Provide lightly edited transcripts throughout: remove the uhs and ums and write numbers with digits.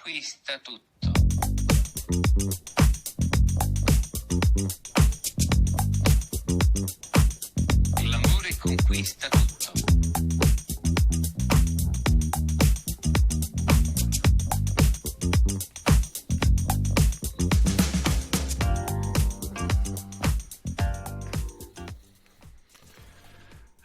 conquista tutto. L'amore conquista tutto.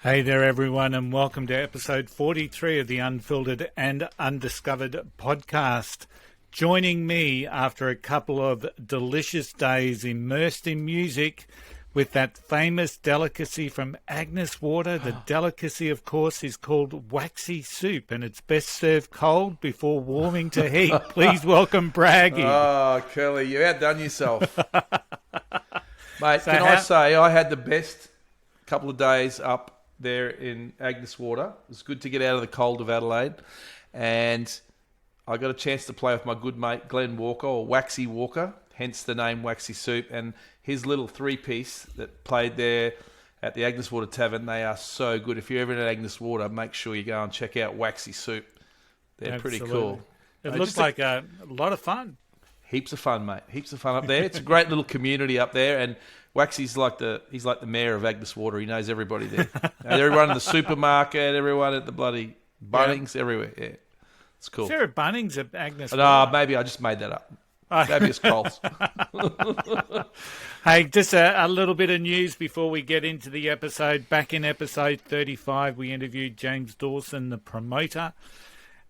Hey there, everyone, and welcome to episode 43 of the Unfiltered and Undiscovered podcast. Joining me after a couple of delicious days immersed in music with that famous delicacy from Agnes Water. The delicacy, of course, is called waxy soup, and it's best served cold before warming to heat. Please welcome Braggy. Oh, Curly, you outdone yourself. Mate, so I say I had the best couple of days up there in Agnes Water. It was good to get out of the cold of Adelaide, and I got a chance to play with my good mate Glenn Walker, or Waxy Walker, hence the name Waxy Soup, and his little three-piece that played there at the Agnes Water Tavern. They are so good. If you're ever in Agnes Water, make sure you go and check out Waxy Soup. They're Absolutely. Pretty cool. It looks like a lot of fun. Heaps of fun, mate. Heaps of fun up there. It's a great little community up there, and Waxy's like the mayor of Agnes Water. He knows everybody there. Everyone in the supermarket, everyone at the bloody Bunnings, everywhere. Yeah, it's cool. Is there a Bunnings at Agnes Water? No, maybe I just made that up. Maybe it's Coles. Hey, just a little bit of news before we get into the episode. Back in episode 35, we interviewed James Dawson, the promoter.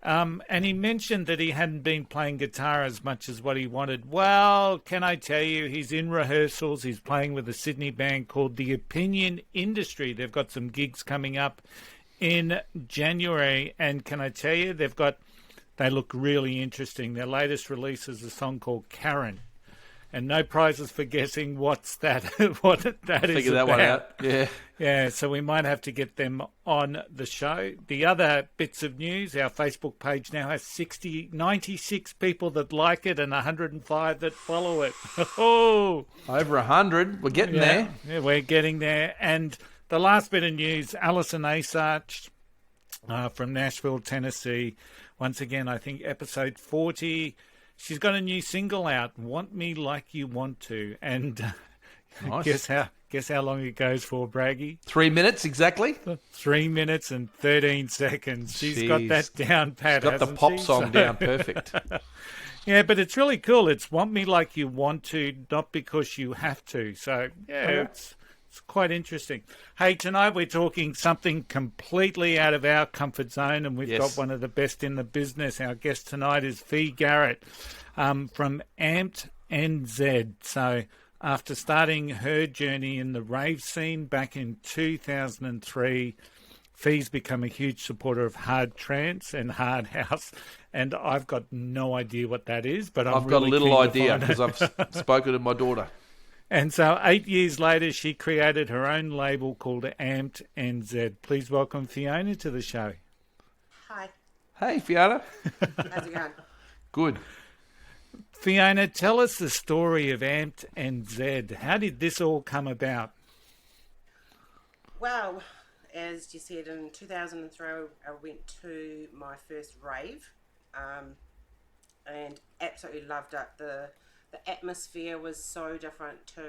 And he mentioned that he hadn't been playing guitar as much as what he wanted. Well, can I tell you, he's in rehearsals. He's playing with a Sydney band called The Opinion Industry. They've got some gigs coming up in January. And can I tell you, they look really interesting. Their latest release is a song called Karen. And no prizes for guessing what that is Figure that one out. Yeah, so we might have to get them on the show. The other bits of news, our Facebook page now has 96 people that like it and 105 that follow it. Oh, over 100. We're getting there. Yeah, we're getting there. And the last bit of news, Alison Asarch from Nashville, Tennessee. Once again, I think episode 40. She's got a new single out, Want Me Like You Want To. And nice. guess how long it goes for, Braggy? 3 minutes, exactly. 3 minutes and 13 seconds. She's got that down pat, She's got the pop song down perfect. Yeah, but it's really cool. It's Want Me Like You Want To, not because you have to. So, yeah, it's quite interesting. Hey, tonight we're talking something completely out of our comfort zone, and we've got one of the best in the business. Our guest tonight is Fi Garrett from Ant and Zed. So after starting her journey in the rave scene back in 2003, Fi's become a huge supporter of hard trance and hard house, and I've got no idea what that is, but I've got a little idea because I've spoken to my daughter. And so 8 years later, she created her own label called Ant and Zed. Please welcome Fiona to the show. Hi. Hey, Fiona. How's it going? Good. Fiona, tell us the story of Ant and Zed. How did this all come about? Well, as you said, in 2003, I went to my first rave and absolutely loved it. The atmosphere was so different to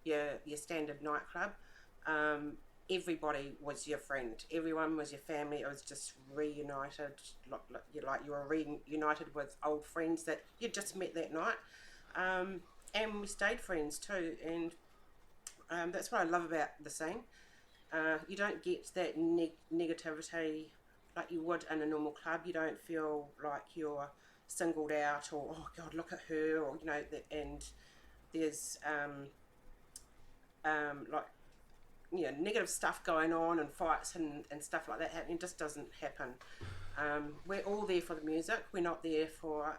your standard nightclub. Everybody was your friend. Everyone was your family. It was just reunited, like you were reunited with old friends that you just met that night. And we stayed friends too. And that's what I love about the scene. You don't get that negativity like you would in a normal club. You don't feel like you're singled out or, oh God, look at her, or and there's negative stuff going on and fights and stuff like that happening. It just doesn't happen. We're all there for the music. We're not there for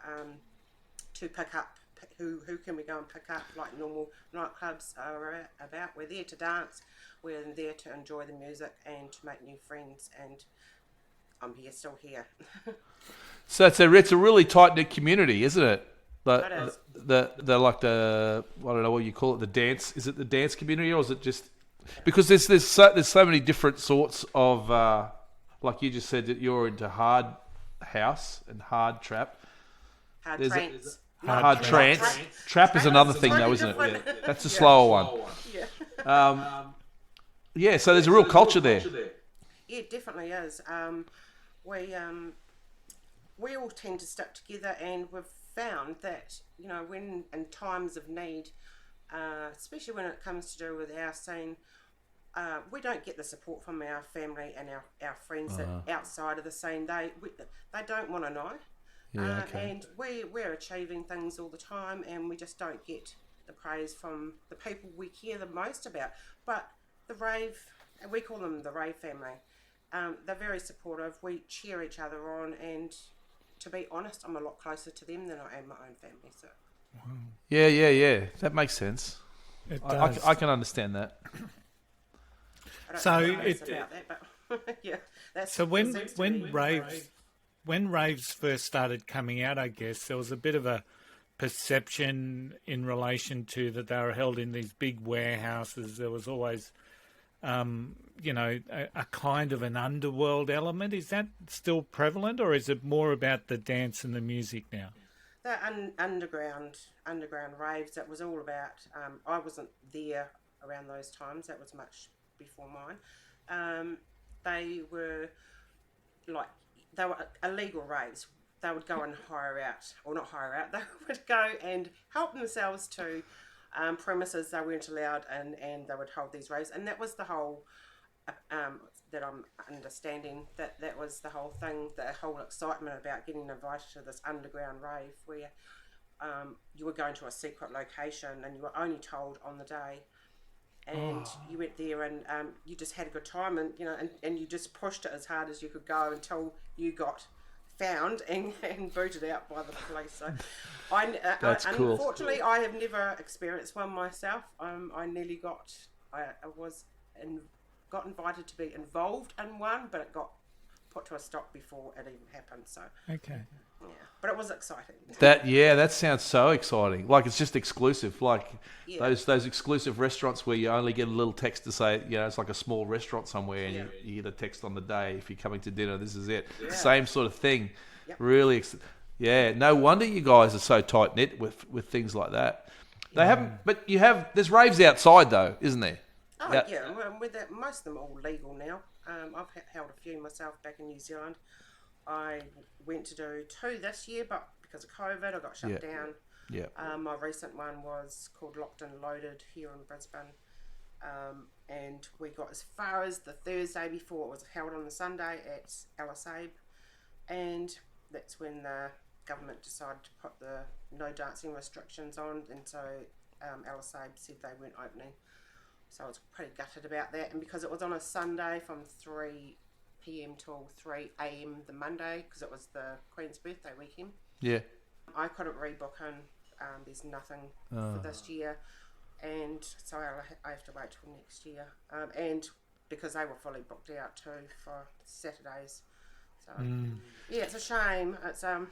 to pick up who can we go and pick up like normal nightclubs are about. We're there to dance. We're there to enjoy the music and to make new friends, and I'm still here. So it's a really tight knit community, isn't it? It is. The like the, I don't know what you call it, the dance. Is it the dance community, or is it just because there's so many different sorts of like you just said that you're into hard house and hard trap. hard There's a- trance. Hard trance. Trap is another thing, though, isn't it? different. That's a slower one. Yeah. So there's a real culture there. Yeah, it definitely is. We all tend to stick together, and we've found that, you know, when in times of need, especially when it comes to do with our scene, we don't get the support from our family and our friends that outside of the scene. They don't want to know. Yeah, okay. And we're achieving things all the time, and we just don't get the praise from the people we care the most about. But the rave, we call them the rave family, they're very supportive. We cheer each other on, and to be honest, I'm a lot closer to them than I am my own family. So Yeah. That makes sense. It I does. can understand that. I don't So know about it- that, but yeah, that's So when seems to be- raves first started coming out, I guess there was a bit of a perception in relation to that they were held in these big warehouses. There was always, a kind of an underworld element. Is that still prevalent, or is it more about the dance and the music now? the underground raves. It was all about. I wasn't there around those times. That was much before mine. They were illegal raves. They would go and hire out, or not hire out. They would go and help themselves to premises they weren't allowed, and they would hold these raves. And that was the whole. That I'm understanding that was the whole thing, the whole excitement about getting invited to this underground rave where you were going to a secret location and you were only told on the day, and you went there and you just had a good time, and you just pushed it as hard as you could go until you got found and booted out by the police. So That's cool. Unfortunately, I have never experienced one myself. I nearly got invited to be involved in one, but it got put to a stop before it even happened. So Okay. yeah, but it was exciting. That sounds so exciting. Like it's just exclusive. Like Yeah. those exclusive restaurants where you only get a little text to say, it's like a small restaurant somewhere, and Yeah. you get a text on the day, if you're coming to dinner, this is it. Yeah. Same sort of thing. Yep. Really, no wonder you guys are so tight knit with things like that. They haven't, but there's raves outside though, isn't there? Oh That- yeah, well, with that, most of them are all legal now. I've held a few myself back in New Zealand. I went to do 2 this year, but because of COVID, I got shut Yeah. down. Yeah. My recent one was called Locked and Loaded here in Brisbane, and we got as far as the Thursday before it was held on the Sunday at Alice Abe, and that's when the government decided to put the no dancing restrictions on, and so Alice Abe said they weren't opening. So I was pretty gutted about that, and because it was on a Sunday from 3 p.m. till 3 a.m. the Monday, because it was the Queen's birthday weekend, Yeah. I couldn't rebook in. There's nothing for this year, and so I have to wait till next year. And because they were fully booked out too for Saturdays, so yeah, it's a shame. It's a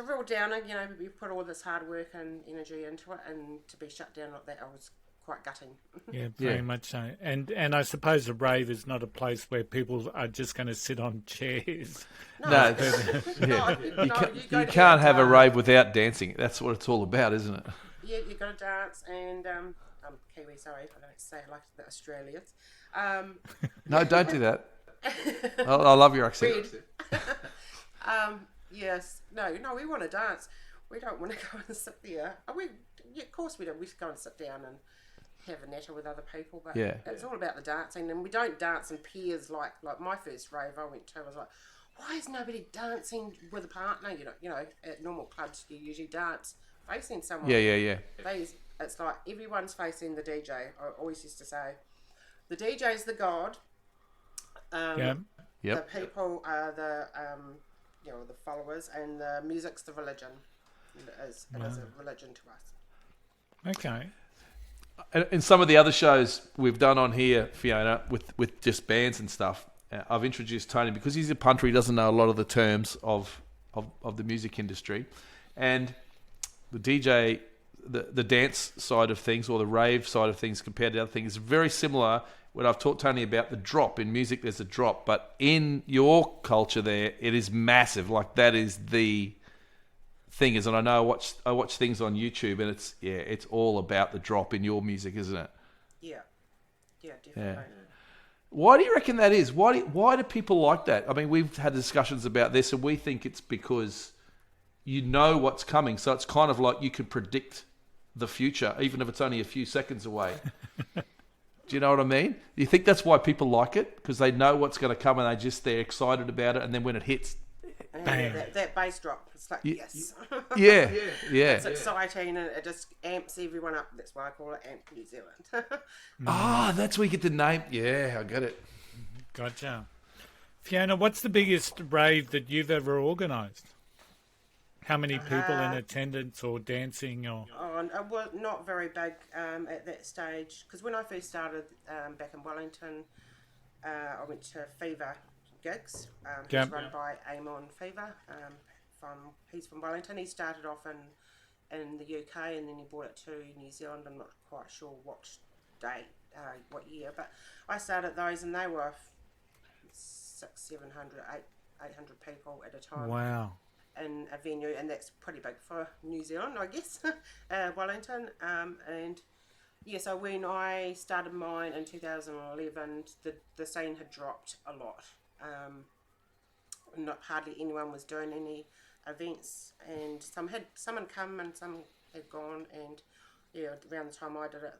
real downer. We put all this hard work and energy into it, and to be shut down like that, I was quite gutting. Yeah, very much so. And I suppose a rave is not a place where people are just going to sit on chairs. No, you can't have a rave without dancing. That's what it's all about, isn't it? Yeah, you got to dance, and I'm Kiwi, sorry, I don't say it like the Australians. No, don't do that. I love your accent. Yes, no, we want to dance. We don't want to go and sit there. Of course we do. We go and sit down and have a natter with other people, but it's all about the dancing, and we don't dance in pairs like my first rave I went to. I was like, why is nobody dancing with a partner? At normal clubs you usually dance facing someone. Yeah. It's like everyone's facing the DJ. I always used to say, the DJ's the god. Yep. The people are the the followers, and the music's the religion. It is a religion to us. Okay. In some of the other shows we've done on here, Fiona, with just bands and stuff, I've introduced Tony because he's a punter. He doesn't know a lot of the terms of the music industry, and the DJ, the dance side of things or the rave side of things compared to other things is very similar. When I've taught Tony about the drop in music, there's a drop, but in your culture there, it is massive. Like that is the thing is, and I know I watch things on YouTube, and it's all about the drop in your music, isn't it? Yeah, definitely. Why do you reckon that is? Why do people like that? I mean, we've had discussions about this, and we think it's because you know what's coming, so it's kind of like you can predict the future, even if it's only a few seconds away. Do you know what I mean? Do you think that's why people like it? Because they know what's going to come and they're excited about it, and then when it hits, bang. That bass drop, it's like, yes. Yeah. It's exciting and it just amps everyone up. That's why I call it Amp New Zealand. That's where you get the name. Yeah, I get it. Gotcha. Fiona, what's the biggest rave that you've ever organised? How many people in attendance or dancing? Or Well, not very big at that stage. Because when I first started back in Wellington, I went to Fever gigs. He's run by Amon Fever. He's from Wellington. He started off in the UK and then he brought it to New Zealand. I'm not quite sure what date, what year, but I started those and they were 600, 700, 800 people at a time. Wow. In a venue, and that's pretty big for New Zealand, I guess. Wellington, and yeah. So when I started mine in 2011, the scene had dropped a lot. Not hardly anyone was doing any events, and some had come and some had gone, and yeah, around the time I did it,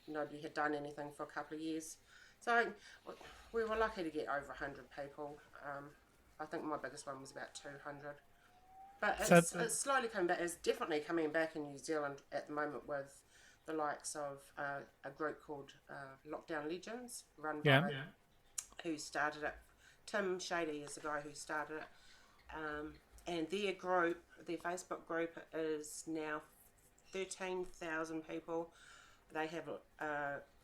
nobody had done anything for a couple of years. So we were lucky to get over 100 people. I think my biggest one was about 200. But it's slowly coming back. It's definitely coming back in New Zealand at the moment with the likes of a group called Lockdown Legends, run by who started it. Tim Shady is the guy who started it. And their Facebook group is now 13,000 people. They have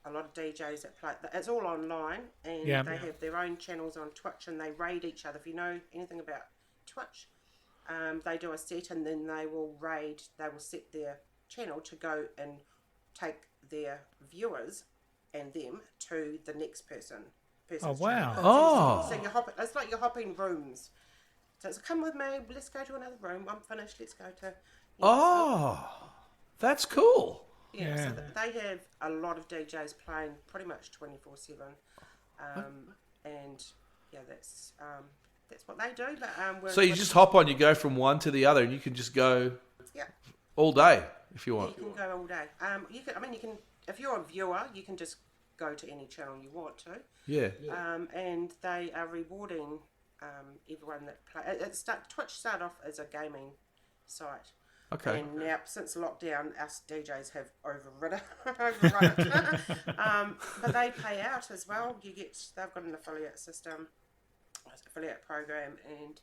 a lot of DJs that play. It's all online, and they have their own channels on Twitch, and they raid each other. If you know anything about Twitch, they do a set, and then they will raid. They will set their channel to go and take their viewers and them to the next person. Oh wow! So you're hopping. It's like you're hopping rooms. So it's come with me. Let's go to another room. I'm finished. Let's go to. That's cool. Yeah, so they have a lot of DJs playing pretty much 24/7, and yeah, that's what they do. But so you just hop on, you go from one to the other, and you can just go all day if you want. You can go all day. You can if you're a viewer, you can just go to any channel you want to. Yeah. And they are rewarding everyone that play. Twitch started off as a gaming site. Okay. And now, since lockdown, us DJs have overrun it. But they pay out as well. They've got an affiliate system, affiliate program, and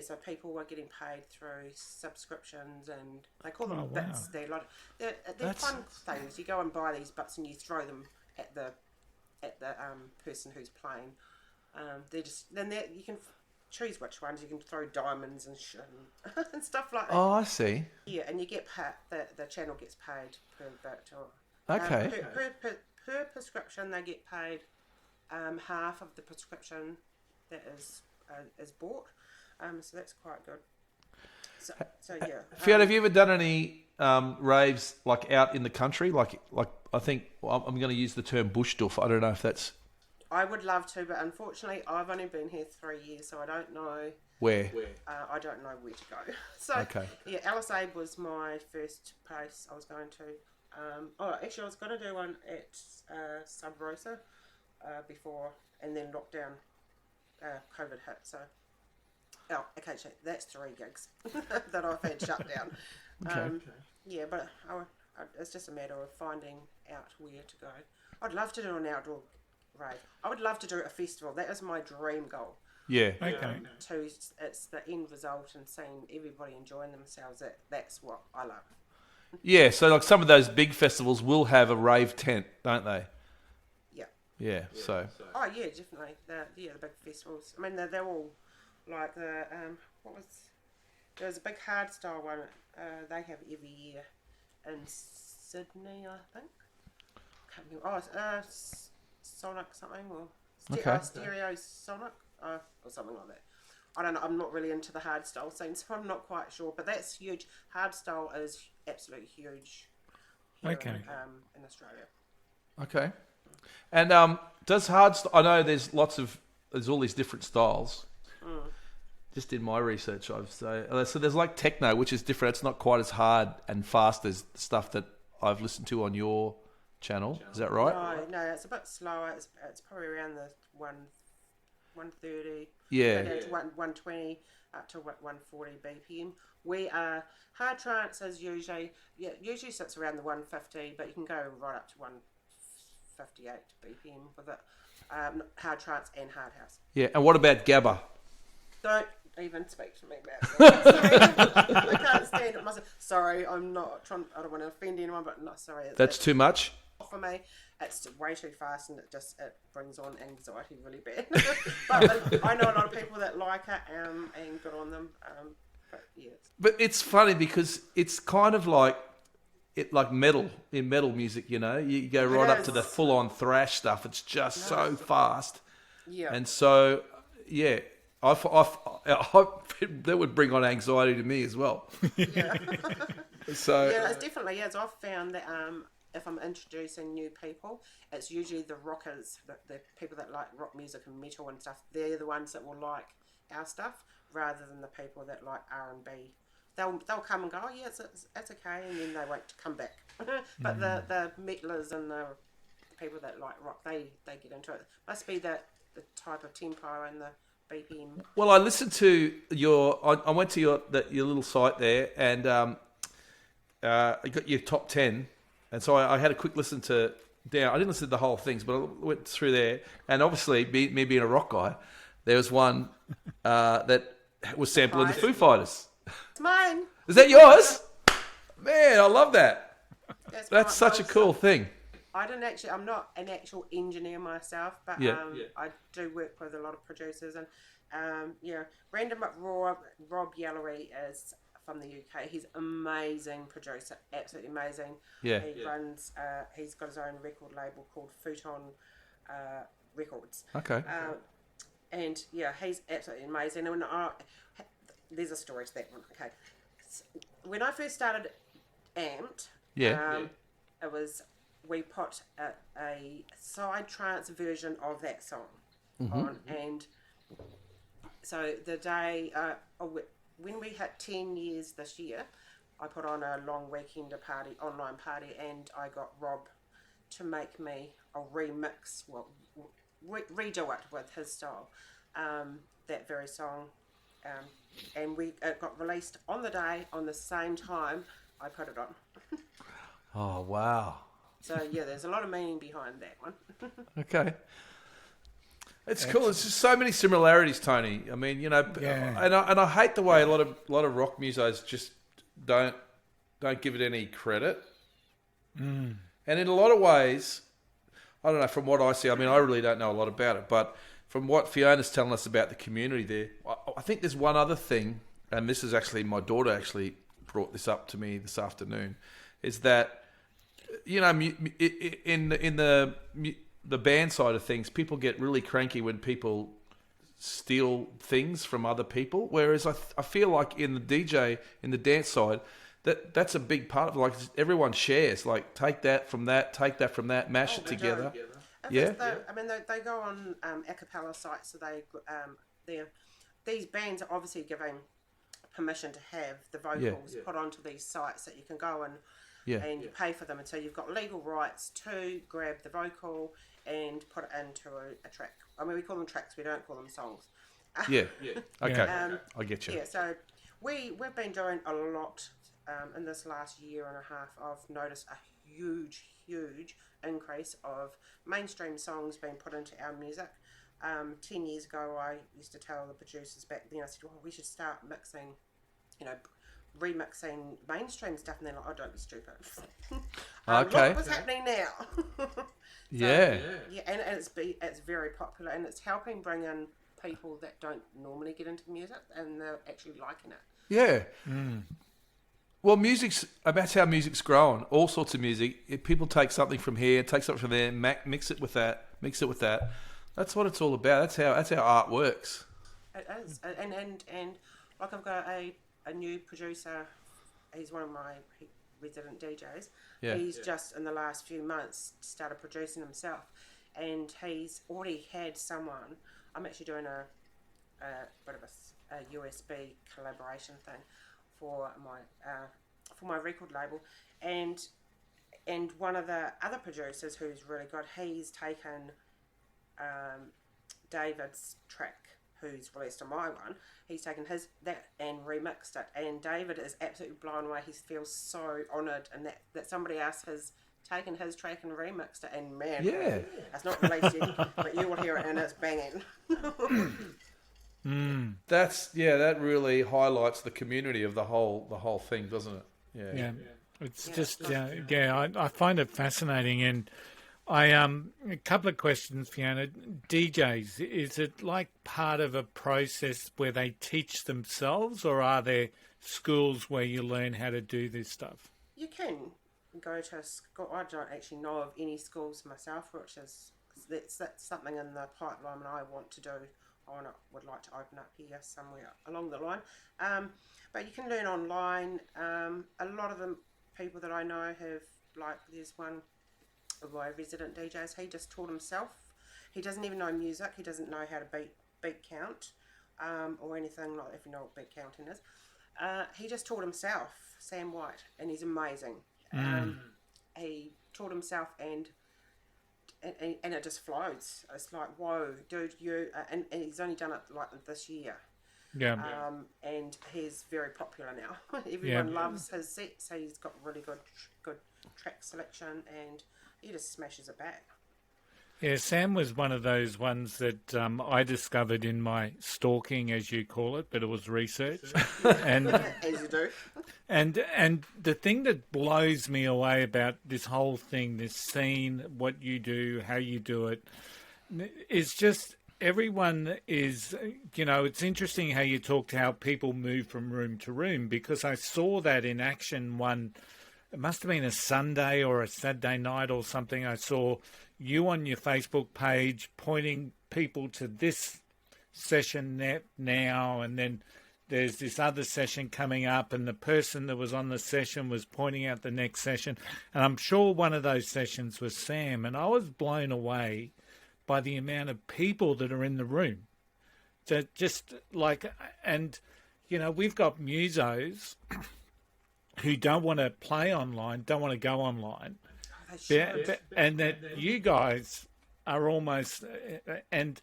so people are getting paid through subscriptions, and they call them bits. They're fun things. You go and buy these bits, and you throw them at the person who's playing. You can choose which ones. You can throw diamonds and shit and stuff like that. Oh, I see. Yeah, and you get the channel gets paid per bit. Okay. Per prescription, they get paid half of the prescription that is bought. So that's quite good. So yeah. Fiona, have you ever done any raves like out in the country? Like I think I'm going to use the term Bushduff. I don't know if that's. I would love to, but unfortunately, I've only been here 3 years, so I don't know where. I don't know where to go. So okay. Yeah, Alice Abe was my first place I was going to. Actually, I was going to do one at Sub Rosa before, and then lockdown, COVID hit. So, okay, that's 3 gigs that I've had shut down. Okay. Yeah, but it's just a matter of finding out where to go. I'd love to do an outdoor rave. I would love to do a festival. That is my dream goal. Yeah. Okay. It's the end result and seeing everybody enjoying themselves. That's what I love. Yeah. So like some of those big festivals will have a rave tent, don't they? Yeah. Yeah. So. Oh yeah, definitely. The big festivals. I mean, they're all like the there's a big hardstyle one. They have every year in Sydney, I think. Can't remember. Sonic something or Stereo Sonic or something like that. I don't know. I'm not really into the hardstyle scene, so I'm not quite sure. But that's huge. Hardstyle is absolutely huge here in Australia. Okay. And does hardstyle? I know there's all these different styles. Just in my research, I've so there's like techno, which is different. It's not quite as hard and fast as the stuff that I've listened to on your channel. Is that right? No, it's a bit slower. It's probably around the 130. Yeah. To 120 up to 140 BPM. We are hard trance is usually sits around the 150, but you can go right up to 158 BPM with it. Hard trance and hard house. Yeah. And what about Gabba? Don't even speak to me about that. I can't stand it myself. Sorry, I'm not trying. I don't want to offend anyone, but not sorry. That's too much. For me, it's way too fast, and it brings on anxiety really bad. But I know a lot of people that like it and good on them. But yeah. But it's funny because it's kind of like metal in metal music. You know, you go right up to the full-on thrash stuff. It's just so fast. Yeah. And so, yeah. That would bring on anxiety to me as well. Yeah. So yeah, it's definitely is. I've found that if I'm introducing new people, it's usually the rockers, the people that like rock music and metal and stuff. They're the ones that will like our stuff, rather than the people that like R&B. They'll come and go, oh yeah, it's okay, and then they won't come back. But the metalers and the people that like rock, they get into it. Must be the type of tempo and the BPM. Well, I listened to I went to your little site there, and I got your top 10, and so I had a quick listen down. I didn't listen to the whole things, but I went through there, and obviously, me being a rock guy, there was one that was sampling the Foo Fighters. It's mine. Is that yours? Man, I love that. That's such a cool thing. I'm not an actual engineer myself, but I do work with a lot of producers, and Brandon McRaw, Rob Yellery is from the UK. He's amazing producer, absolutely amazing. Yeah. He runs, he's got his own record label called Futon Records. Okay. And yeah, he's absolutely amazing. And there's a story to that one. Okay. When I first started Amped, it was, we put a side trance version of that song on, and so the day when we hit 10 years this year, I put on a long weekend online party, and I got Rob to make me a remix, redo it with his style, that very song, and it got released on the day, on the same time I put it on. Oh wow. So yeah, there's a lot of meaning behind that one. Okay. It's cool. There's just so many similarities, Tony. I mean, and I hate the way a lot of rock musos just don't give it any credit. And in a lot of ways, I don't know, from what I see, I mean, I really don't know a lot about it, but from what Fiona's telling us about the community there, I think there's one other thing, and this is actually, my daughter actually brought this up to me this afternoon, is that, in the band side of things, people get really cranky when people steal things from other people. Whereas I feel like in the dance side, that's a big part of it. Like everyone shares. Like take that from that, mash it together. Yeah. They go on a cappella sites, so these bands are obviously giving permission to have the vocals put onto these sites that you can go and you pay for them, and so you've got legal rights to grab the vocal and put it into a track. I mean, we call them tracks, we don't call them songs. Okay, I get you. Yeah, so we've been doing a lot in this last year and a half. I've noticed a huge increase of mainstream songs being put into our music. 10 years ago, I used to tell the producers back then, I said, we should start mixing, remixing mainstream stuff, and they're like, oh, don't be stupid. Okay. Look what's happening now. Yeah, and it's very popular, and it's helping bring in people that don't normally get into music, and they're actually liking it. Yeah. Well, that's how music's grown. All sorts of music. If people take something from here, take something from there, mix it with that. That's what it's all about. That's how art works. It is, and like I've got a new producer. He's one of my resident DJs. Yeah. He's just in the last few months started producing himself, and he's already had someone. I'm actually doing a bit of a USB collaboration thing for my record label, and one of the other producers who's really good, he's taken David's track, who's released on my one. He's taken that and remixed it, and David is absolutely blown away. He feels so honoured, and that somebody else has taken his track and remixed it. And man, it's not released yet, but you will hear it, and it's banging. That really highlights the community of the whole thing, doesn't it? Yeah. It's just I find it fascinating, and I a couple of questions, Fiona. DJs, is it like part of a process where they teach themselves, or are there schools where you learn how to do this stuff? You can go to a school. I don't actually know of any schools myself, which is that's something in the pipeline I want to do. Would like to open up here somewhere along the line. But you can learn online. A lot of the people that I know have, like, there's one of my resident DJs, he just taught himself. He doesn't even know music. He doesn't know how to beat count or anything, like, if you know what beat counting is. He just taught himself, Sam White, and he's amazing. He taught himself, and it just flows. It's like, whoa, dude, you... and he's only done it, like, this year. Yeah. And he's very popular now. Everyone loves his set, so he's got really good track selection, and he just smashes it back. Yeah, Sam was one of those ones that I discovered in my stalking, as you call it, but it was research. And as you do. And the thing that blows me away about this whole thing, this scene, what you do, how you do it, is just everyone is, it's interesting how you talked how people move from room to room, because I saw that in action it must have been a Sunday or a Saturday night or something. I saw you on your Facebook page pointing people to this session now, and then there's this other session coming up, and the person that was on the session was pointing out the next session. And I'm sure one of those sessions was Sam, and I was blown away by the amount of people that are in the room. So just like, and, we've got musos who don't want to play online, don't want to go online. And that you guys are almost, and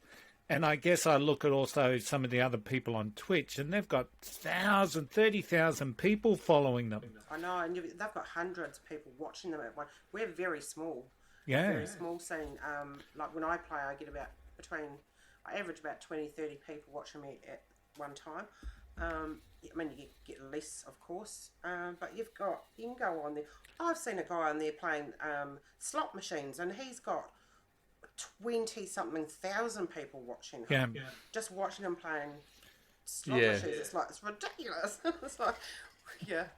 I guess I look at also some of the other people on Twitch, and they've got 30,000 people following them. I know, and they've got hundreds of people watching them at one. We're very small. Yeah. Very small scene. Like when I play, I average about 20, 30 people watching me at one time. I mean, you get less, of course, but you can go on there. I've seen a guy on there playing slot machines, and he's got 20-something thousand people watching him. Yeah. Just watching him playing slot machines, it's ridiculous. It's like,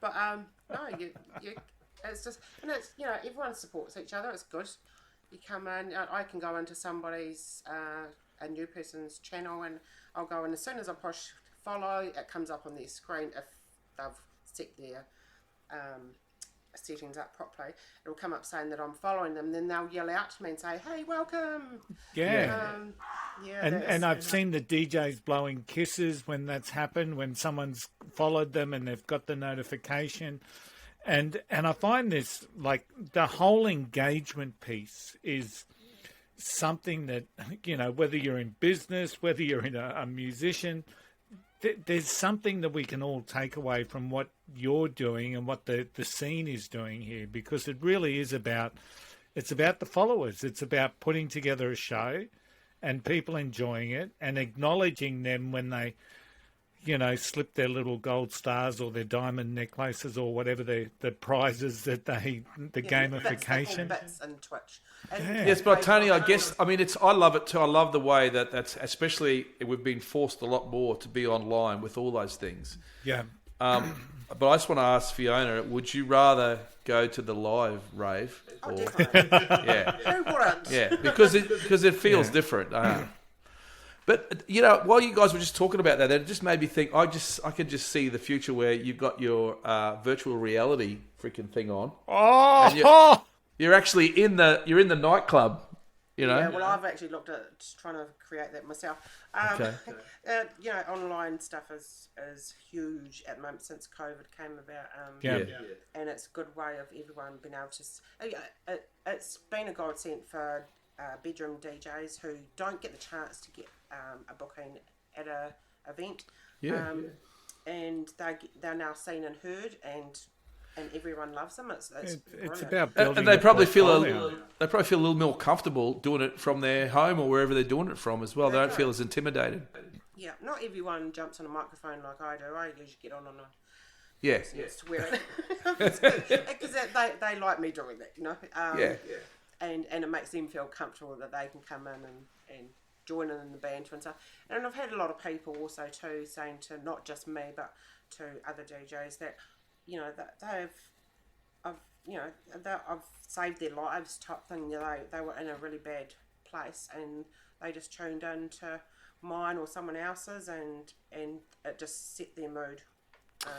but no, you it's just, and it's, everyone supports each other. It's good. You come in, I can go into somebody's a new person's channel, and I'll go in as soon as I push follow, it comes up on their screen. If they've set their settings up properly, it'll come up saying that I'm following them. Then they'll yell out to me and say, "Hey, welcome!" And I've seen the DJs blowing kisses when that's happened, when someone's followed them and they've got the notification. And I find this, like, the whole engagement piece is something that, whether you're in business, whether you're in a musician, there's something that we can all take away from what you're doing and what the scene is doing here, because it really is about the followers. It's about putting together a show and people enjoying it and acknowledging them when they, slip their little gold stars or their diamond necklaces or whatever the prizes that the gamification. Bits and Twitch. Yes, but Tony, I guess, I love it too. I love the way that's, especially we've been forced a lot more to be online with all those things. Yeah. But I just want to ask Fiona, would you rather go to the live rave? Oh, definitely. Yeah. Who wouldn't? Yeah, because it feels different. But while you guys were just talking about that, it just made me think. I could just see the future where you've got your virtual reality freaking thing on. Oh, and you're actually in the nightclub. Yeah, well, I've actually looked at just trying to create that myself. Okay. Online stuff is huge at the moment since COVID came about. And it's a good way of everyone being able to. It's been a godsend for bedroom DJs who don't get the chance to get a booking at a event. And they're now seen and heard, and everyone loves them. It's about building. And they probably feel a little more comfortable doing it from their home or wherever they're doing it from as well. They don't feel as intimidated. Yeah, not everyone jumps on a microphone like I do. I usually get on a swear it because they like me doing that, And it makes them feel comfortable that they can come in and join in the banter and stuff. And I've had a lot of people also too saying to not just me but to other DJs that that I've saved their lives type thing. They were in a really bad place and they just tuned in to mine or someone else's and it just set their mood.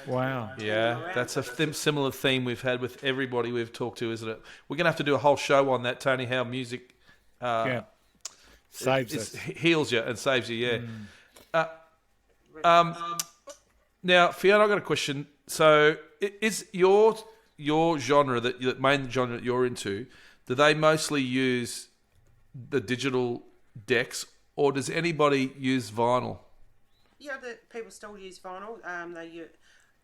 Wow. Yeah, that's a similar theme we've had with everybody we've talked to, isn't it? We're going to have to do a whole show on that, Tony, how music saves us. Heals you and saves you, Now, Fiona, I've got a question. So is your genre, the main genre that you're into, do they mostly use the digital decks or does anybody use vinyl? Yeah, people still use vinyl.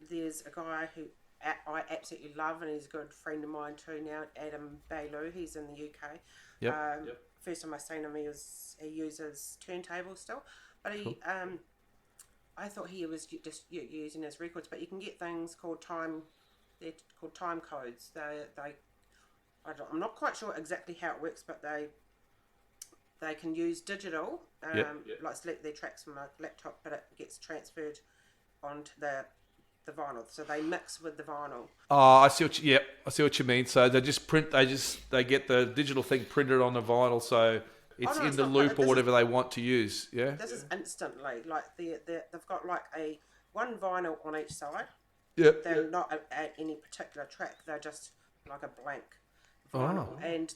There's a guy who I absolutely love, and he's a good friend of mine too now, Adam Bailou. He's in the UK. Yep. First time I seen him, he uses turntables still, but he I thought he was just using his records. But you can get things called time. They're called time codes. I'm not quite sure exactly how it works, but they can use digital, like select their tracks from a laptop, but it gets transferred onto the vinyl. So they mix with the vinyl. Oh, I see what you mean. So they just they get the digital thing printed on the vinyl, so it's in the loop or whatever they want to use. Yeah. This is instantly like they've got like one vinyl on each side. Yep. They're not at any particular track. They're just like a blank vinyl, and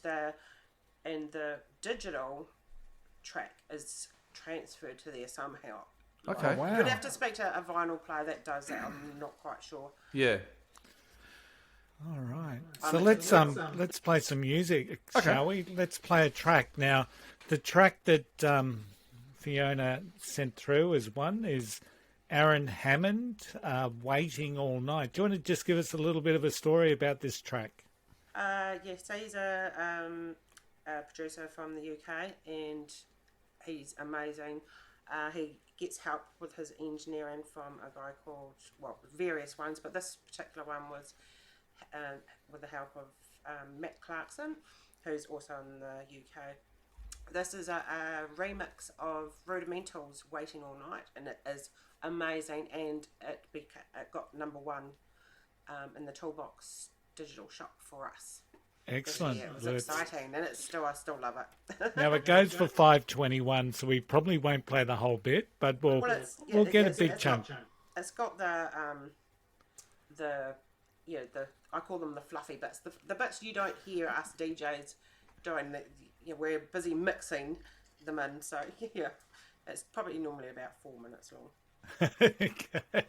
the digital track is transferred to there somehow. Okay. Wow. You'd have to speak to a vinyl player that does that. I'm not quite sure. Yeah. All right. So let's play some music, shall we? Let's play a track now. The track that Fiona sent through is Aaron Hammond, Waiting All Night. Do you want to just give us a little bit of a story about this track? So he's a producer from the UK, and he's amazing. He gets help with his engineering from a guy called, various ones, but this particular one was with the help of Matt Clarkson, who's also in the UK. This is a remix of Rudimental's Waiting All Night, and it is amazing, and it got number one in the Toolbox Digital shop for us. Excellent. Yeah, it was exciting, and I still love it. Now it goes for 5:21, so we probably won't play the whole bit, but we'll get a big chunk. It's got the I call them the fluffy bits, the bits you don't hear us DJs doing. We're busy mixing them in, so it's probably normally about 4 minutes long. Okay.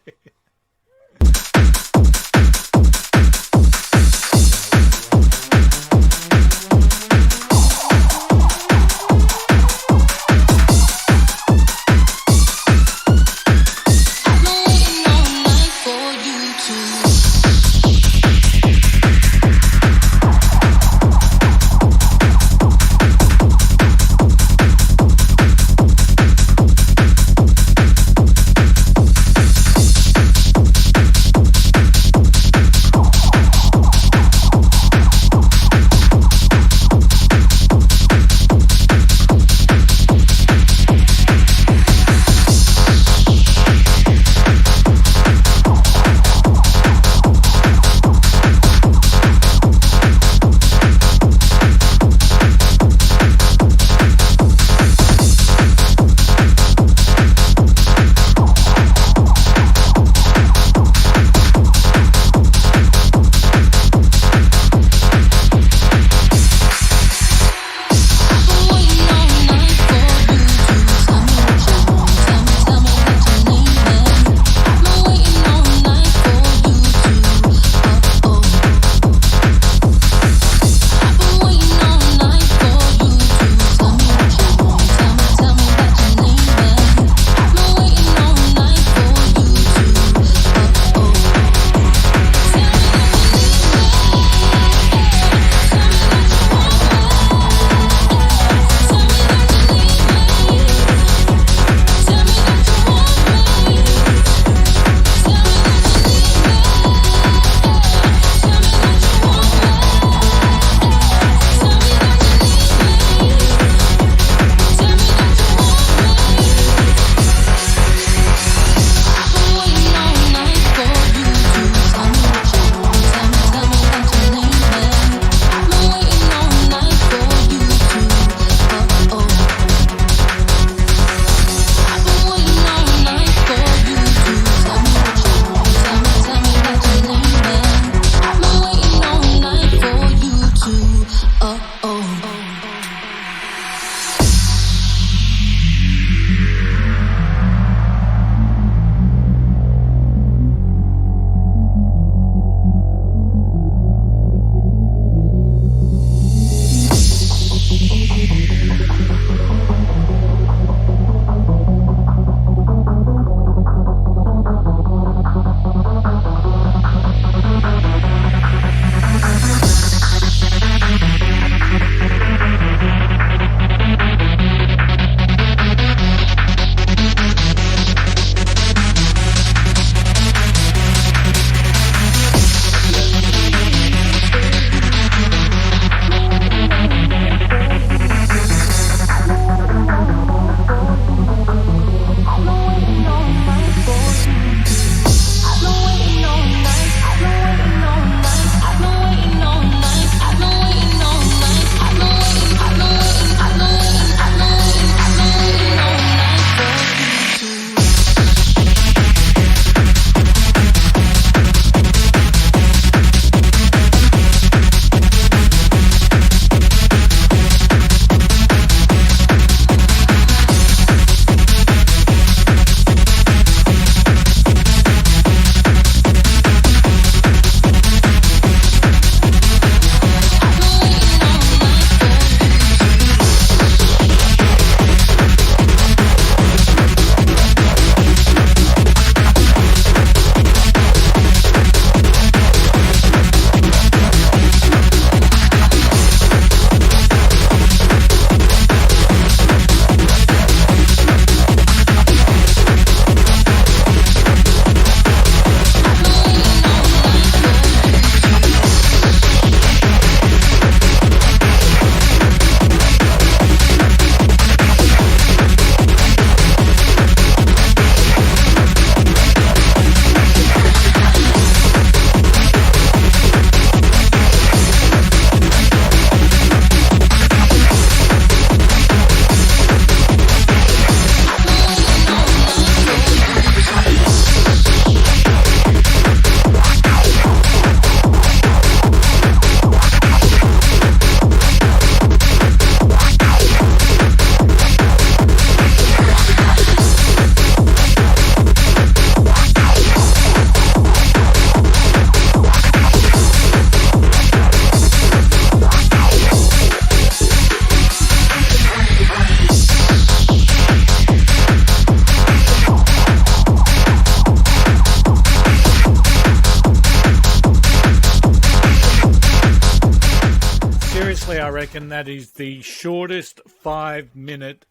honestly, I reckon that is the shortest 5-minute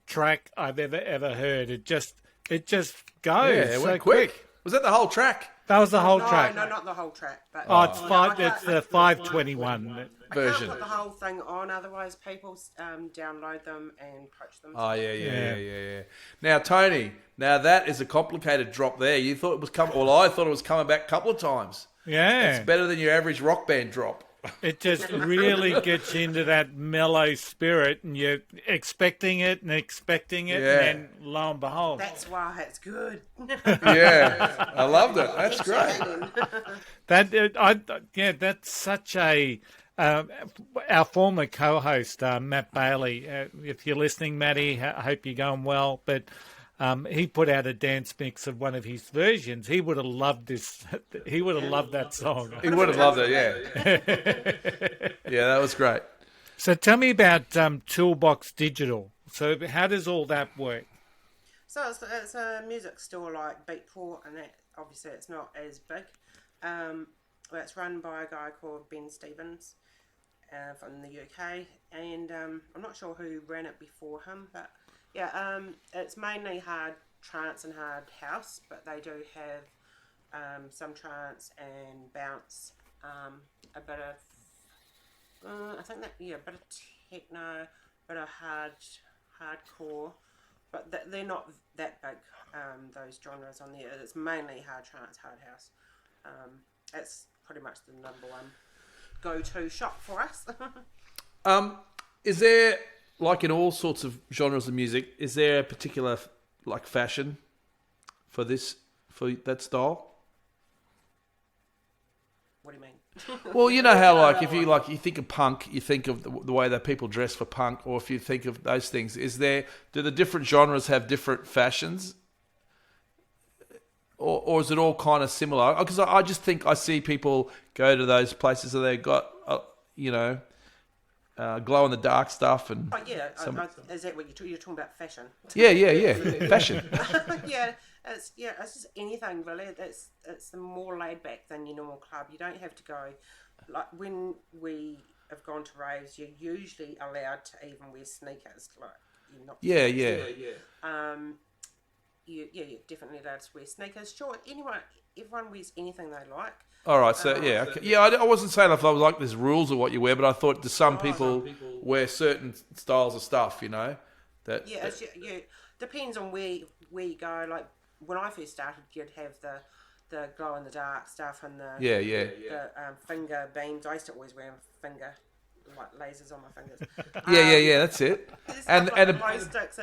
track I've ever heard. It just goes Yeah, it so went quick. Was that the whole track? That was the whole No, track. no, not the whole track. But Oh, it's five. I It's the 521 I version. can't put the whole thing on, otherwise people download them and poach them. Oh, yeah. Now, Tony, that is a complicated drop there. You thought it was coming... Well, I thought it was coming back a couple of times. Yeah, It's better than your average rock band drop. it just really gets into that mellow spirit, and you're expecting it, Yeah. and then lo and behold, That's why it's good. Yeah, I loved it. That's great. That's such a. Our former co-host Matt Bailey. If you're listening, Matty, I hope you're going well. But he put out a dance mix of one of his versions. He would have loved this. He would have loved that song. He would have loved it, yeah. Yeah, that was great. So tell me about Toolbox Digital. So how does all that work? So it's a music store like Beatport, and that obviously it's not as big. It's run by a guy called Ben Stevens from the UK, and I'm not sure who ran it before him, but yeah, it's mainly hard trance and hard house, but they do have some trance and bounce, a bit of I think that a bit of techno, a bit of hardcore, but they're not that big. Those genres on there, it's mainly hard trance, hard house. It's pretty much the number one go-to shop for us. Is there, like in all sorts of genres of music, is there a particular like fashion for that style? What do you mean? Well, you know how if you think of punk, you think of the way that people dress for punk, or if you think of those things, do the different genres have different fashions? Or is it all kind of similar? Because I just think I see people go to those places and they've got, glow in the dark stuff and. Oh yeah, is that what you're talking about? Fashion. Yeah, fashion. Yeah, it's just anything really. It's more laid back than your normal club. You don't have to go like when we have gone to raves. You're usually allowed to even wear sneakers. Like you're not. Yeah. You're definitely allowed to wear sneakers. Sure, everyone wears anything they like. All right, so I wasn't saying if I was like there's rules of what you wear, but I thought some people wear certain styles of stuff, you know. Depends on where you go. Like when I first started, you'd have the glow in the dark stuff and the finger beams. I used to always wear finger like lasers on my fingers. Yeah, that's it. And the glow sticks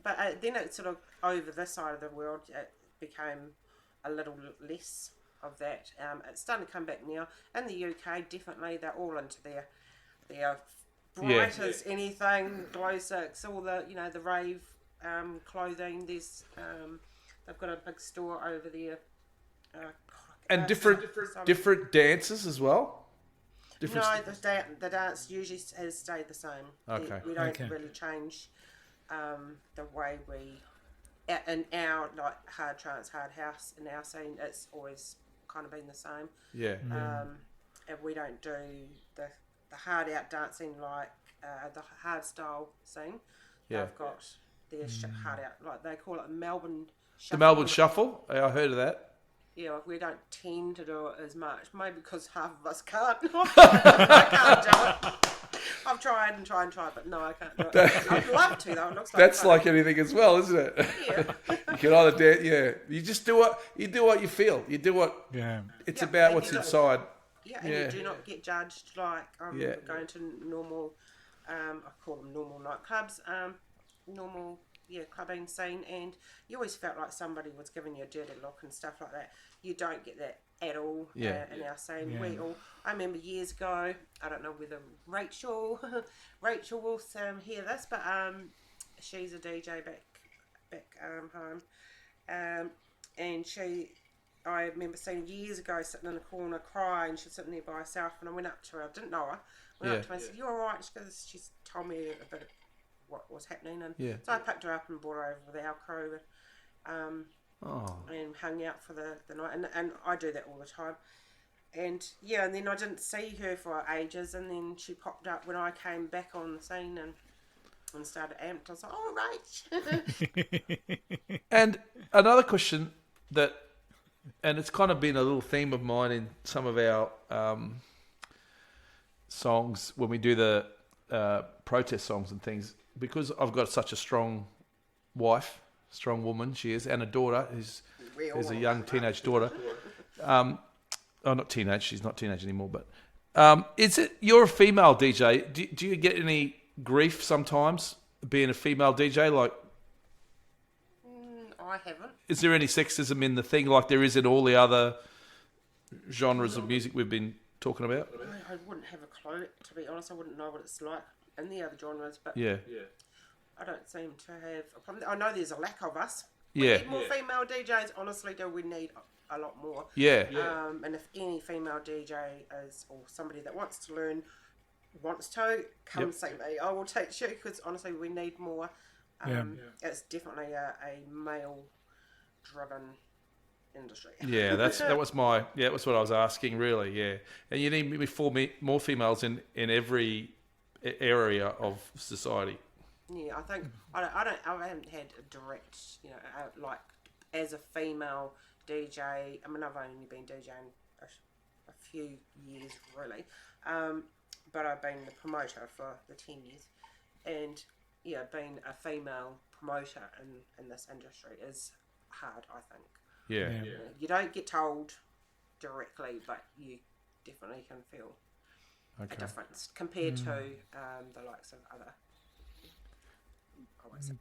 but then it sort of over this side of the world it became a little less of that. It's starting to come back now. In the UK, definitely they're all into their bright as anything, glow sticks, all the rave clothing. There's they've got a big store over there. And different dances as well. The dance usually has stayed the same. Okay. We don't really change the way we in our like hard trance, hard house in our scene. It's always kind of been the same. Yeah. And we don't do the hard out dancing like the hard style scene. Yeah. They've got their hard out, like they call it Melbourne Shuffle. The Melbourne Shuffle. I heard of that. Yeah, we don't tend to do it as much. Maybe because half of us can't. I can't do it. I've tried, but no, I can't do it. I'd love to though. It looks like that's fun. like anything as well, isn't it? Yeah. You can either dance. Yeah. You just do what you feel. You do what. Yeah. It's about what's inside. Yeah, and you do not get judged like going to normal. I call them normal nightclubs. Normal. Yeah, clubbing scene, and you always felt like somebody was giving you a dirty look and stuff like that. You don't get that at all in our scene. Yeah. I remember years ago, I don't know whether Rachel will hear this, but she's a DJ back home, and I remember seeing years ago sitting in a corner crying. She was sitting there by herself, and I went up to her. I didn't know her. Went up to her and said, "You all right?" She's told me a bit of what was happening, and so I picked her up and brought her over with our crew, and hung out for the night, and I do that all the time. And yeah, and then I didn't see her for ages, and then she popped up when I came back on the scene and started Amped. I was like, oh, right. And another question that, and it's kind of been a little theme of mine in some of our songs when we do the protest songs and things, because I've got such a strong wife, strong woman she is, and a daughter who's a young teenage daughter. Oh, not teenage. She's not teenage anymore. But is it? You're a female DJ. Do you get any grief sometimes being a female DJ? Like, I haven't. is there any sexism in the thing like there is in all the other genres of music we've been talking about? I wouldn't have a clue, to be honest. I wouldn't know what it's like in the other genres, but Yeah. I don't seem to have a problem. I know there's a lack of us. Yeah. We need more female DJs. Honestly, do we need a lot more? Yeah. And if any female DJ is, or somebody that wants to learn, wants to, come see me. I will teach you, because honestly, we need more. It's definitely a male-driven industry. Yeah, that was what I was asking, really. Yeah, and you need maybe more females in every area of society. Yeah, I think I haven't had a direct, like as a female DJ. I mean, I've only been DJing a few years, really, but I've been the promoter for the 10 years, and yeah, being a female promoter in this industry is hard, I think. Yeah. You don't get told directly, but you definitely can feel a difference compared to the likes of other.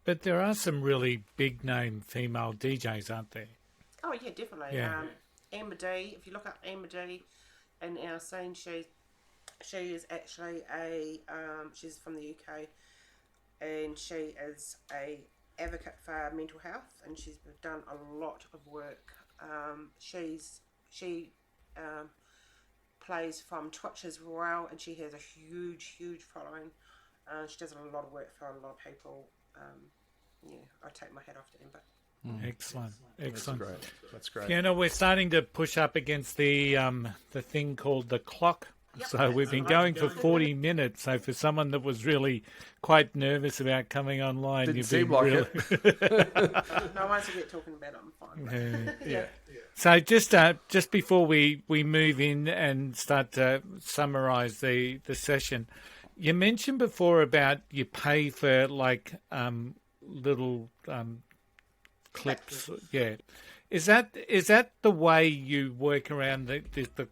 But there are some really big name female DJs, aren't there? Oh yeah, definitely. Yeah. Amber D. If you look up Amber D in our scene, she is actually she's from the UK, and she is a advocate for mental health, and she's done a lot of work. She plays from Twitch as well, and she has a huge following. She does a lot of work for a lot of people. I take my hat off to Amber. Excellent. That's great. Fiona, we're starting to push up against the thing called the clock. Yep. So we've been going for 40 minutes. So for someone that was really quite nervous about coming online, Didn't you've seem been like really... No, once I get talking about it, I'm fine. Yeah. So just before we move in and start to summarise the session, you mentioned before about you pay for like little clips. Yeah. Is that the way you work around the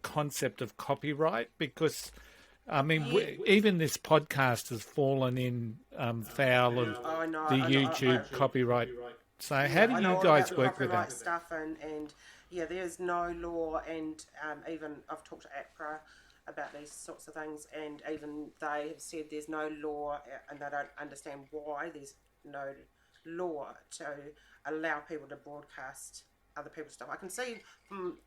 concept of copyright? Because, I mean, even this podcast has fallen in foul of the YouTube copyright. So how do you guys work with that? Stuff and yeah, there's no law, and even I've talked to APRA about these sorts of things, and even they have said there's no law, and they don't understand why there's no law to allow people to broadcast other people's stuff. I can see from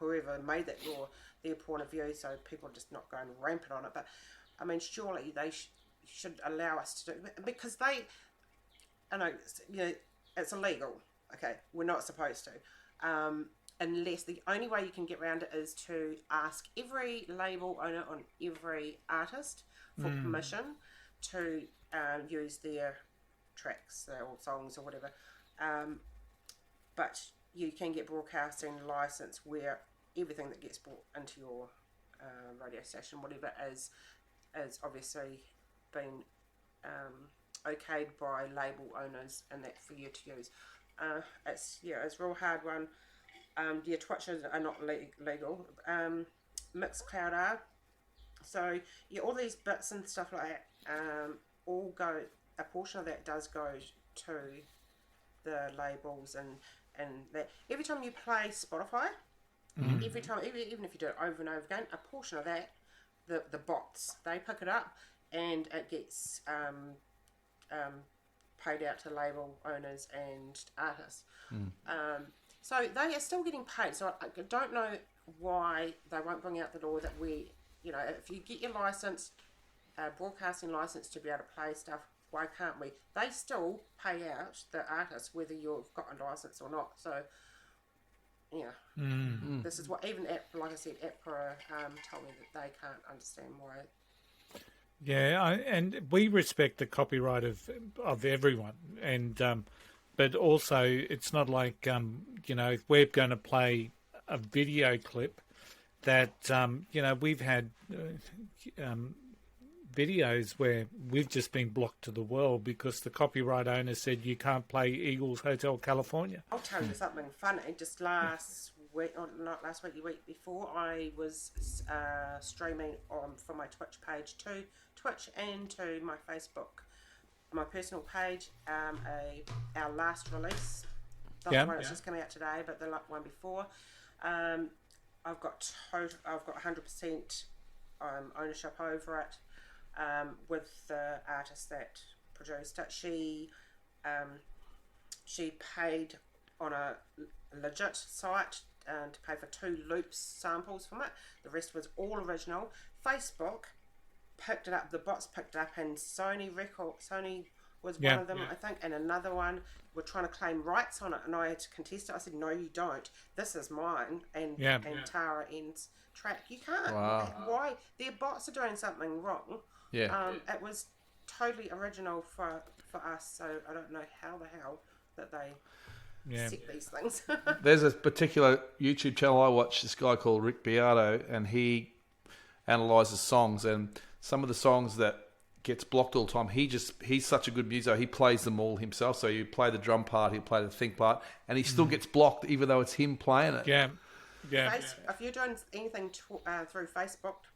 whoever made that law their point of view, so people are just not going rampant on it. But I mean, surely they should allow us to do, because I know it's illegal. Okay, we're not supposed to, unless the only way you can get around it is to ask every label owner on every artist for permission to use their tracks or songs or whatever. But you can get broadcasting license where everything that gets brought into your radio station, whatever, is obviously been okayed by label owners, and that for you to use. It's a real hard one. Twitches are not legal. Mixcloud are. So all these bits and stuff like that all go. A portion of that does go to the labels, and that every time you play Spotify, every time, even if you do it over and over again, a portion of that, the bots, they pick it up, and it gets paid out to label owners and artists. So they are still getting paid. So I don't know why they won't bring out the law that if you get your license, broadcasting license to be able to play stuff, why can't we? They still pay out the artists whether you've got a license or not. So, This is what even like I said, APRA told me that they can't understand why. Yeah, and we respect the copyright of everyone, and but also it's not like if we're going to play a video clip that we've had videos where we've just been blocked to the world because the copyright owner said you can't play Eagles Hotel California. I'll tell you something funny. Just last week, or not last week, the week before, I was streaming from my Twitch page to Twitch and to my Facebook, my personal page. Our last release, not the one that's just coming out today, but the one before. I've got 100% ownership over it. With the artist that produced it, she paid on a legit site to pay for 2 loops samples from it. The rest was all original. Facebook picked it up, the bots picked it up, and Sony was one of them, I think, and another one were trying to claim rights on it, and I had to contest it. I said, no, you don't. This is mine, and Tara N's track. You can't. Wow. Why? Their bots are doing something wrong. Yeah. It was totally original for us, so I don't know how the hell that they set these things. There's a particular YouTube channel I watch, this guy called Rick Biardo, and he analyzes songs, and some of the songs that gets blocked all the time, he's such a good musician, he plays them all himself. So you play the drum part, he'll play the think part, and he still gets blocked even though it's him playing it. If you're doing anything through Facebook,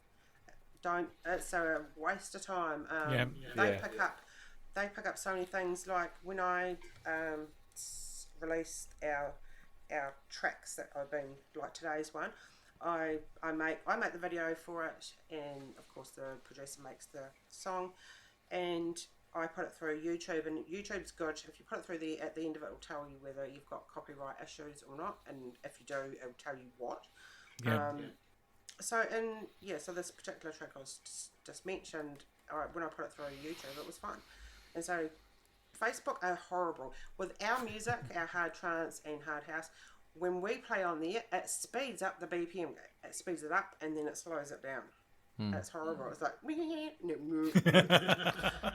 don't. It's a waste of time. They pick up so many things. Like when I released our tracks that I've been, like today's one, I make the video for it, and of course the producer makes the song, and I put it through YouTube, and YouTube's good. If you put it through at the end of it, will tell you whether you've got copyright issues or not, and if you do, it will tell you what. So this particular track I was just mentioned, when I put it through YouTube, it was fine. And so Facebook are horrible. With our music, our hard trance and hard house, when we play on there, it speeds up the BPM. It speeds it up and then it slows it down. It's horrible. It's like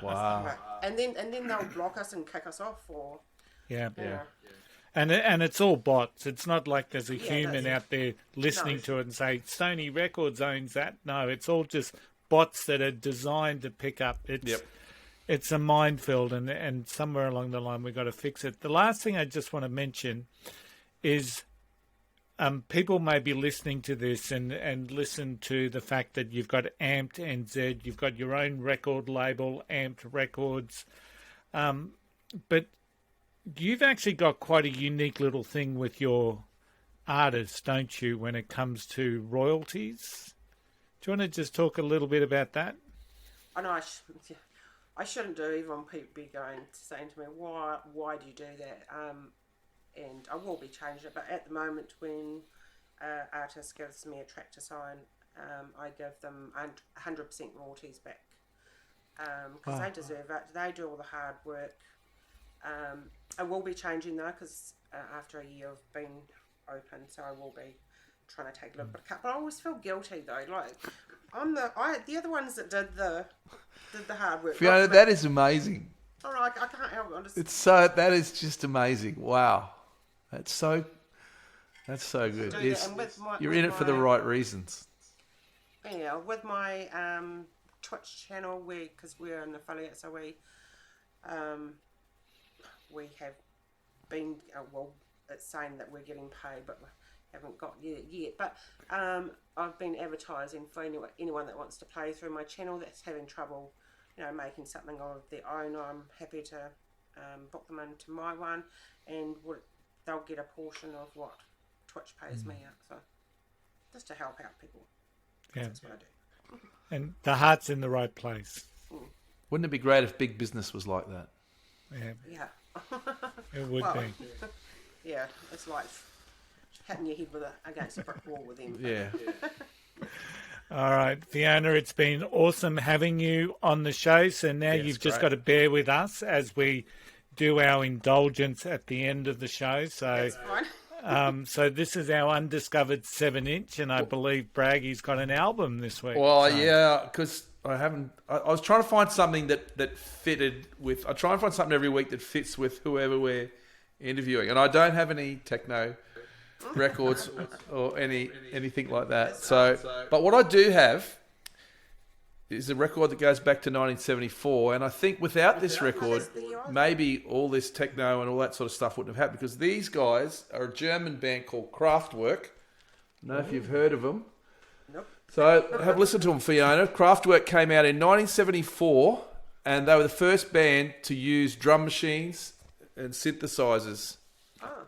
wow. And then they'll block us and kick us off or And it's all bots. It's not like there's a human out there listening to it and say, Sony Records owns that. No, it's all just bots that are designed to pick up. It's a minefield, and somewhere along the line we've got to fix it. The last thing I just want to mention is people may be listening to this and listen to the fact that you've got Ant and Zed, you've got your own record label, Amped Records, but you've actually got quite a unique little thing with your artists, don't you, when it comes to royalties? Do you want to just talk a little bit about that? I know I shouldn't do. Even people be saying to me, why do you do that? And I will be changing it. But at the moment, when an artist gives me a track to sign, I give them 100% royalties back because they deserve it. They do all the hard work. I will be changing though, because after a year of being open, so I will be trying to take a little bit of cut. But I always feel guilty though. Like the other ones that did the hard work. Fiona, that is amazing. All right, I can't help it. That is just amazing. Wow, that's so good. Yes, you're in it for the right reasons. Yeah, with my Twitch channel, because we're an affiliate, so we have been, it's saying that we're getting paid, but we haven't got yet. But I've been advertising for anyone that wants to play through my channel that's having trouble, making something of their own. I'm happy to book them into my one, and they'll get a portion of what Twitch pays me out. So just to help out people. That's what I do. And the heart's in the right place. Wouldn't it be great if big business was like that? Yeah. It would be. Yeah, it's like hitting your head against a brick wall with them. Yeah. All right, Fiona, it's been awesome having you on the show. So now you've just got to bear with us as we do our indulgence at the end of the show. So That's So this is our undiscovered 7-inch, and I believe Braggy's got an album this week. Well, so. yeah, because I haven't. I was trying to find something that fitted with. I try and find something every week that fits with whoever we're interviewing, and I don't have any techno records or anything like that. So, but what I do have is a record that goes back to 1974, and I think without this record, maybe all this techno and all that sort of stuff wouldn't have happened, because these guys are a German band called Kraftwerk. I don't know if you've heard of them. Nope. So have listened to them, Fiona. Kraftwerk came out in 1974, and they were the first band to use drum machines and synthesizers.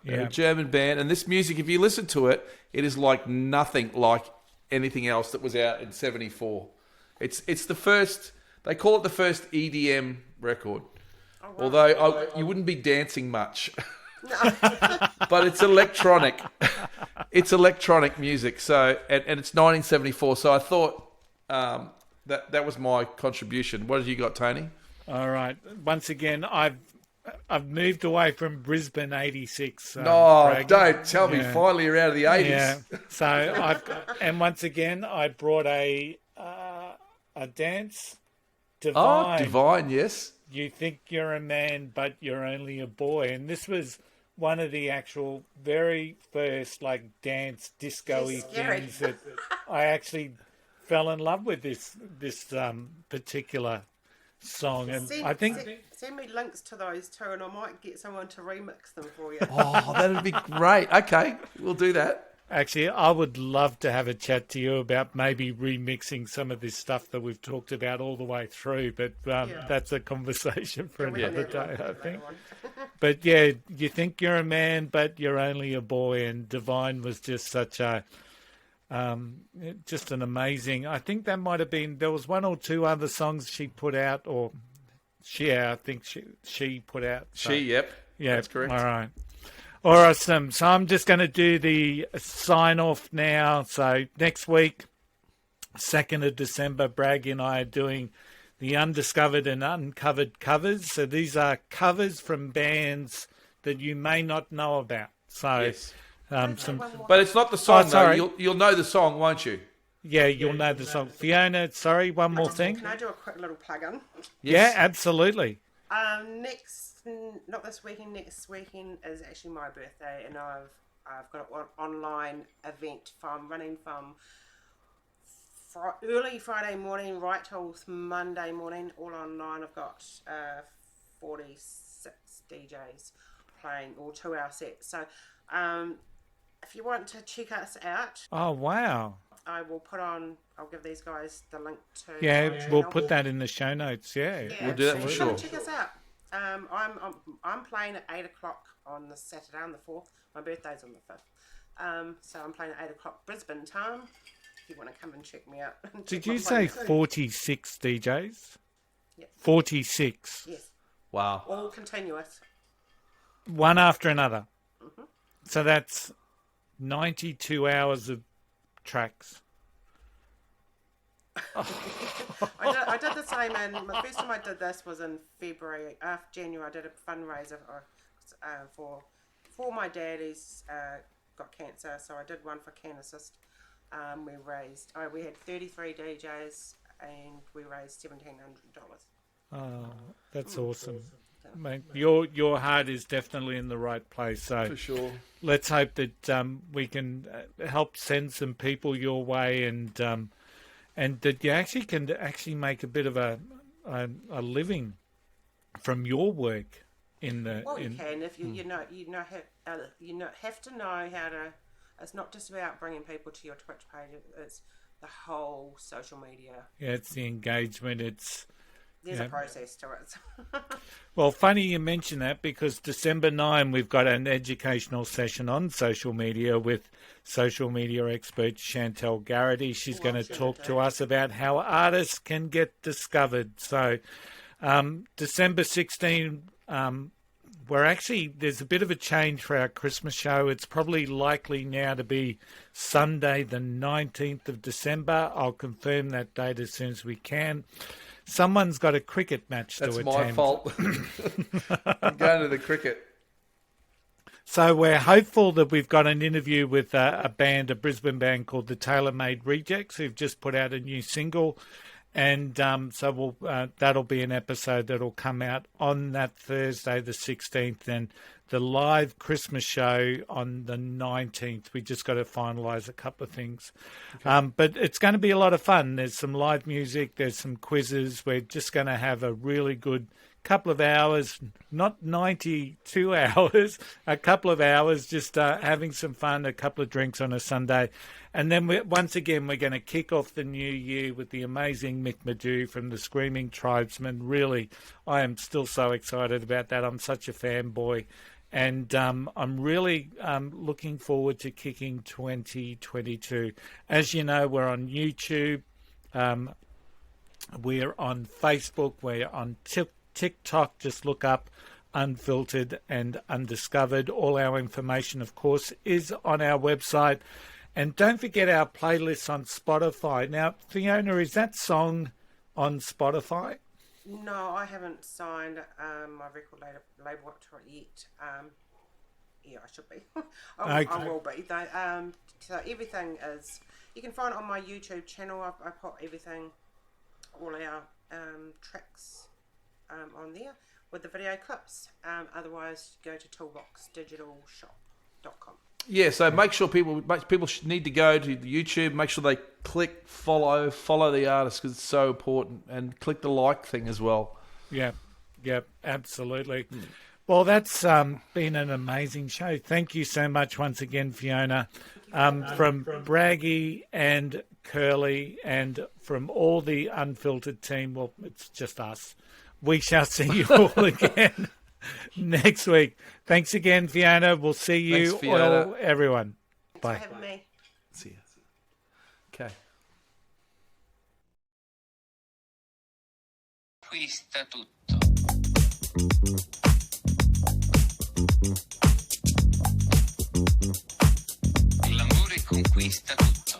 They're a German band, and this music, if you listen to it, it is like nothing like anything else that was out in 74. It's the first, they call it the first EDM record. Oh, wow. Although you wouldn't be dancing much. No. But it's electronic. It's electronic music. So and it's 1974. So I thought that was my contribution. What have you got, Tony? All right. Once again, I've moved away from Brisbane '86. No, don't tell me. Finally, you're out of the '80s. Yeah. So and once again, I brought a dance. Divine. Oh, Divine, yes. You think you're a man, but you're only a boy. And this was one of the actual very first like dance disco-y things that I actually fell in love with this particular song. And I think send me links to those too, and I might get someone to remix them for you. Oh, that'd be great. Okay, we'll do that. Actually, I would love to have a chat to you about maybe remixing some of this stuff that we've talked about all the way through, but that's a conversation for another day, I think. But yeah, you think you're a man, but you're only a boy, and Divine was just such a, just an amazing, I think that might have been, there was one or two other songs she put out, or I think she put out. So, yep. Yeah, that's correct. All right. Awesome. So I'm just going to do the sign off now. So next week, 2nd of December, Bragg and I are doing the undiscovered and uncovered covers. So these are covers from bands that you may not know about. So, yes. But it's not the song, though. You'll know the song, won't you? Yeah, you'll know the song. Fiona, sorry, one more thing. Can I do a quick little plug-in? Yes. Yeah, absolutely. Not this weekend, next weekend is actually my birthday, and I've got an online event running from early Friday morning right till Monday morning, all online. I've got 46 DJs playing all 2-hour sets. So if you want to check us out, oh wow, I'll give these guys the link to. Yeah, we'll put that in the show notes. Yeah, we'll do that for sure. Check us out. I'm playing at 8 o'clock on the Saturday on the 4th. My birthday's on the 5th. So I'm playing at 8 o'clock Brisbane time. If you want to come and check me out. Did you say 46 DJs? Yeah. 46. Yes. Wow. All continuous. One after another. Mm-hmm. So that's 92 hours of tracks. I did the same, and the first time I did this was in February. January, I did a fundraiser for my dad. He's got cancer, so I did one for Can Assist. We had 33 DJs, and we raised $1,700. Oh, that's awesome. Mate, your heart is definitely in the right place. So for sure, let's hope that we can help send some people your way, and that you actually can make a bit of a living from your work in the. Well, you can if you have to know how to. It's not just about bringing people to your Twitch page. It's the whole social media. Yeah, it's the engagement. There's a process to it. Well, funny you mention that, because December 9 we've got an educational session on social media with social media expert Chantel Garrity. She's going to talk to us about how artists can get discovered. So December 16, there's a bit of a change for our Christmas show. It's probably likely now to be Sunday the 19th of December. I'll confirm that date as soon as we can. Someone's got a cricket match to attend. That's my fault. I'm going to the cricket. So we're hopeful that we've got an interview with a Brisbane band called the Tailor Made Rejects, who've just put out a new single. And so that'll be an episode that'll come out on that Thursday, the 16th, and the live Christmas show on the 19th. We just got to finalise a couple of things. Okay. But it's going to be a lot of fun. There's some live music. There's some quizzes. We're just going to have a really good couple of hours, not 92 hours, a couple of hours, just having some fun, a couple of drinks on a Sunday. And then once again, we're going to kick off the new year with the amazing Mick Madu from the Screaming Tribesmen. Really, I am still so excited about that. I'm such a fanboy. And I'm really looking forward to kicking 2022. As you know, we're on YouTube. We're on Facebook. We're on TikTok. Just look up Unfiltered and Undiscovered. All our information, of course, is on our website. And don't forget our playlists on Spotify. Now, Fiona, is that song on Spotify? No, I haven't signed my record label up to it yet. Yeah, I should be. I will be. So everything is... You can find it on my YouTube channel. I put everything, all our tracks on there with the video clips. Otherwise, go to toolboxdigitalshop.com. Yeah, so make sure people need to go to the YouTube. Make sure they click follow the artist because it's so important, and click the like thing as well. Yeah, absolutely. Well, that's been an amazing show. Thank you so much once again, Fiona, from Braggy and Curly, and from all the Unfiltered team. Well, it's just us. We shall see you all again next week. Thanks again, Fiona. We'll see you all, everyone. Bye. Thanks for having me. See you. Okay. Acquista tutto. L'amore conquista tutto.